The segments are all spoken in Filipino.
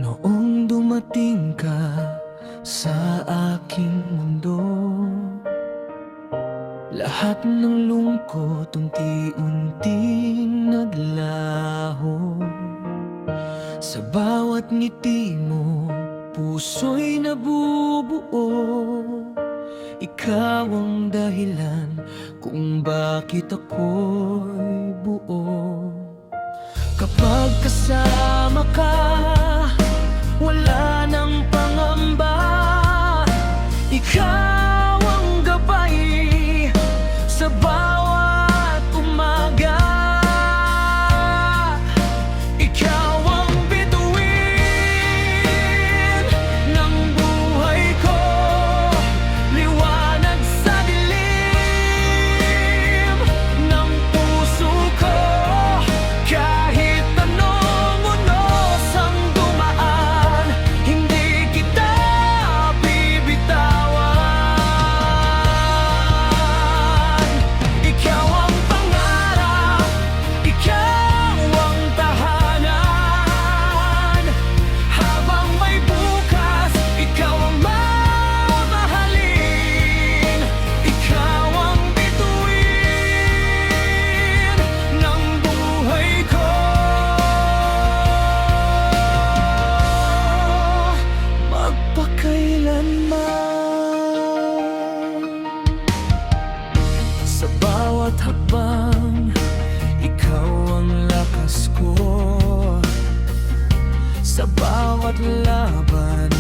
Noong dumating ka sa aking mundo, lahat ng lungkot unti-unting naglaho. Sa bawat ngiti mo, puso'y nabubuo. Ikaw ang dahilan kung bakit ako'y buo. Kapag kasama ka, wala nang pangamba. Ikaw ang gabay sa bawat umaga. Ikaw ang bituin ng buhay ko, liwanag sa dilim ng puso ko. Kahit anong unos ang dumaan, hindi kita bibitawan. Ikaw ang pangarap, ikaw ang tahanan. Habang may bukas, ikaw ang mamahalin. Ikaw ang bituin ng buhay ko. Magpakailanman. Sa bawat hakbang, ikaw ang lakas ko. Sa bawat laban,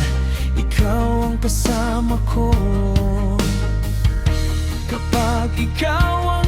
ikaw ang kasama ko. Kapag ikaw ang